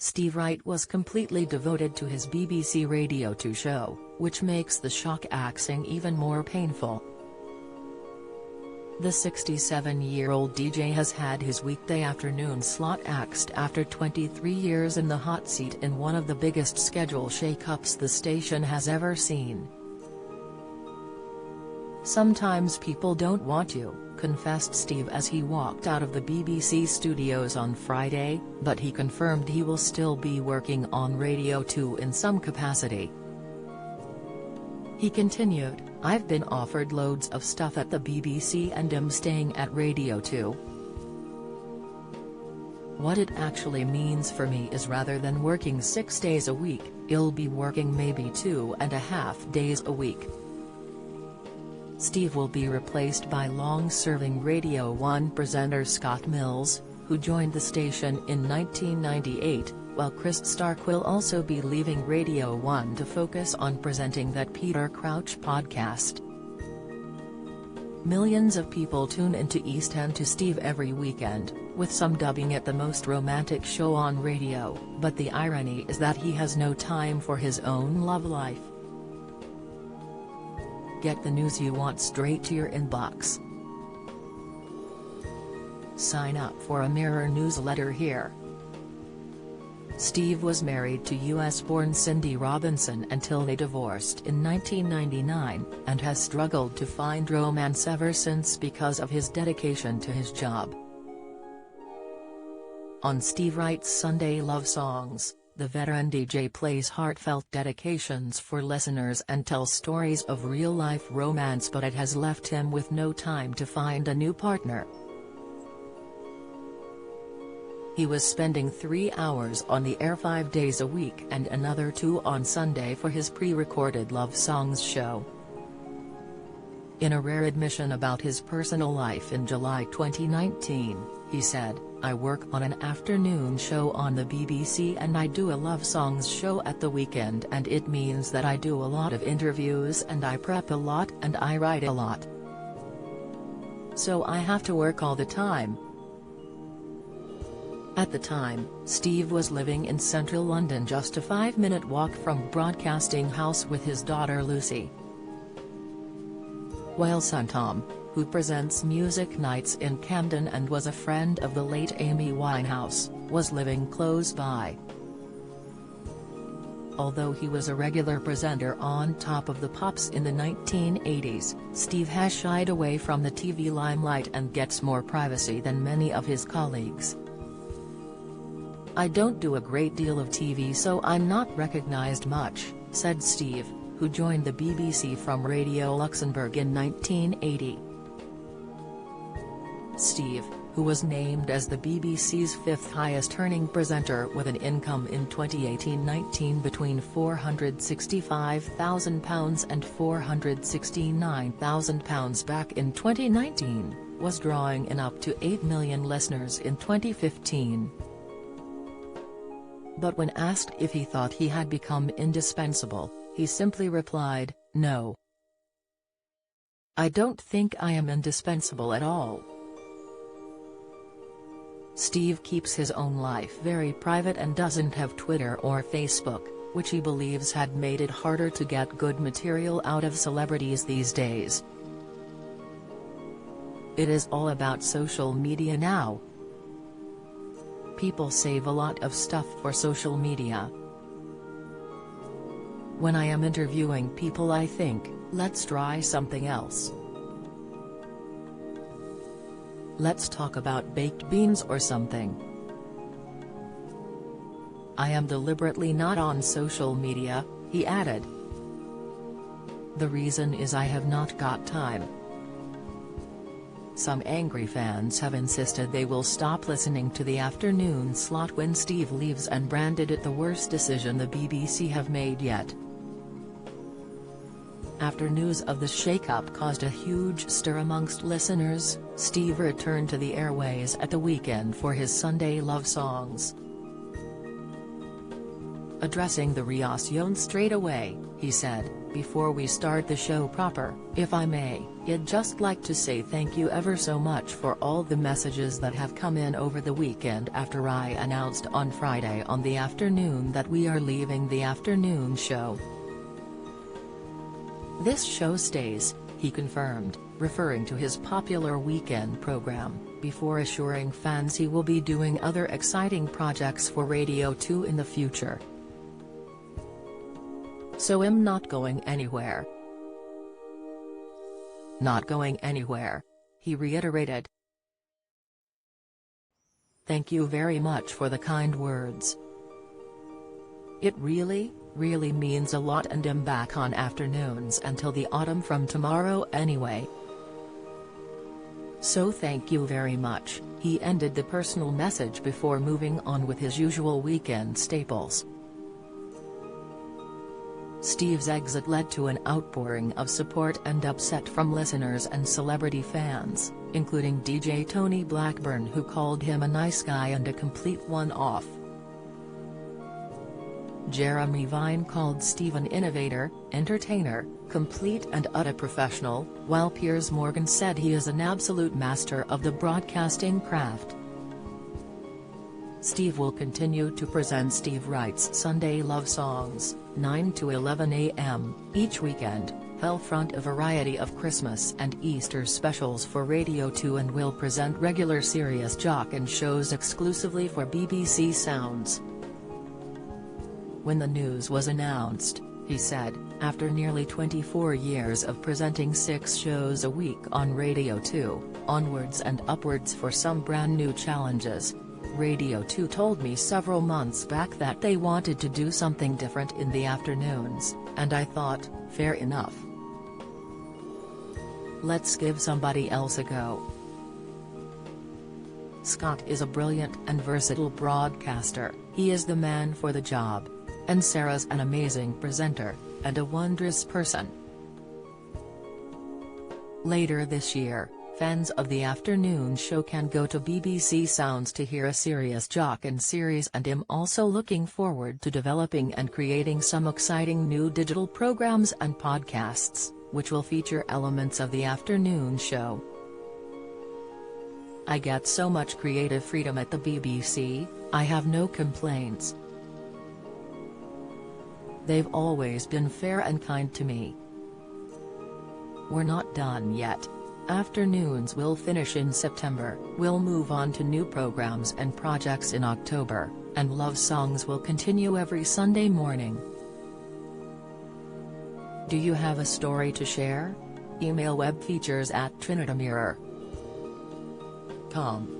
Steve Wright was completely devoted to his BBC Radio 2 show, which makes the shock axing even more painful. The 67-year-old DJ has had his weekday afternoon slot axed after 23 years in the hot seat in one of the biggest schedule shake-ups the station has ever seen. "Sometimes people don't want you," confessed Steve as he walked out of the BBC studios on Friday, but he confirmed he will still be working on Radio 2 in some capacity. He continued, "I've been offered loads of stuff at the BBC and am staying at Radio 2. What it actually means for me is rather than working 6 days a week, I'll be working maybe 2.5 days a week." Steve will be replaced by long-serving Radio 1 presenter Scott Mills, who joined the station in 1998, while Chris Stark will also be leaving Radio 1 to focus on presenting That Peter Crouch podcast. Millions of people tune into East End to Steve every weekend, with some dubbing it the most romantic show on radio, but the irony is that he has no time for his own love life. Get the news you want straight to your inbox. Sign up for a Mirror newsletter here. Steve was married to US-born Cindy Robinson until they divorced in 1999, and has struggled to find romance ever since because of his dedication to his job. On Steve Wright's Sunday Love Songs, the veteran DJ plays heartfelt dedications for listeners and tells stories of real-life romance, but it has left him with no time to find a new partner. He was spending 3 hours on the air 5 days a week and another 2 on Sunday for his pre-recorded Love Songs show. In a rare admission about his personal life in July 2019, he said, "I work on an afternoon show on the BBC and I do a Love Songs show at the weekend, and it means that I do a lot of interviews and I prep a lot and I write a lot. So I have to work all the time." At the time, Steve was living in central London, just a 5-minute walk from Broadcasting House with his daughter Lucy. While son Tom, who presents music nights in Camden and was a friend of the late Amy Winehouse, was living close by. Although he was a regular presenter on Top of the Pops in the 1980s, Steve has shied away from the TV limelight and gets more privacy than many of his colleagues. "I don't do a great deal of TV, so I'm not recognized much," said Steve, who joined the BBC from Radio Luxembourg in 1980. Steve, who was named as the BBC's 5th highest-earning presenter with an income in 2018-19 between £465,000 and £469,000 back in 2019, was drawing in up to 8 million listeners in 2015. But when asked if he thought he had become indispensable, he simply replied, "No. I don't think I am indispensable at all." Steve keeps his own life very private and doesn't have Twitter or Facebook, which he believes had made it harder to get good material out of celebrities these days. "It is all about social media now. People save a lot of stuff for social media. When I am interviewing people I think, let's try something else. Let's talk about baked beans or something. I am deliberately not on social media," he added. "The reason is I have not got time. Some angry fans have insisted they will stop listening to the afternoon slot when Steve leaves and branded it the worst decision the BBC have made yet." After news of the shake-up caused a huge stir amongst listeners, Steve returned to the airways at the weekend for his Sunday Love Songs. Addressing the reaction straight away, he said, Before we start the show proper, if I may, I'd just like to say thank you ever so much for all the messages that have come in over the weekend after I announced on Friday on the afternoon that we are leaving the afternoon show. This show stays, he confirmed, referring to his popular weekend program, before assuring fans he will be doing other exciting projects for Radio 2 in the future. So I'm not going anywhere. Not going anywhere, he reiterated. Thank you very much for the kind words. It really means a lot, and I'm back on afternoons until the autumn from tomorrow anyway. So thank you very much, he ended the personal message before moving on with his usual weekend staples. Steve's exit led to an outpouring of support and upset from listeners and celebrity fans, including DJ Tony Blackburn, who called him a nice guy and a complete one-off. Jeremy Vine called Steve an innovator, entertainer, complete and utter professional, while Piers Morgan said he is an absolute master of the broadcasting craft. Steve will continue to present Steve Wright's Sunday Love Songs, 9 to 11 a.m., each weekend. He'll front a variety of Christmas and Easter specials for Radio 2 and will present regular Serious Jock and shows exclusively for BBC Sounds. When the news was announced, he said, after nearly 24 years of presenting 6 shows a week on Radio 2, onwards and upwards for some brand new challenges, Radio 2 told me several months back that they wanted to do something different in the afternoons, and I thought, fair enough. Let's give somebody else a go. Scott is a brilliant and versatile broadcaster, he is the man for the job. And Sarah's an amazing presenter, and a wondrous person. Later this year, fans of the afternoon show can go to BBC Sounds to hear a Serious Jock and series, and I'm also looking forward to developing and creating some exciting new digital programs and podcasts, which will feature elements of the afternoon show. I get so much creative freedom at the BBC, I have no complaints. They've always been fair and kind to me. We're not done yet. Afternoons will finish in September, we'll move on to new programs and projects in October, and Love Songs will continue every Sunday morning. Do you have a story to share? Email webfeatures@trinitymirror.com.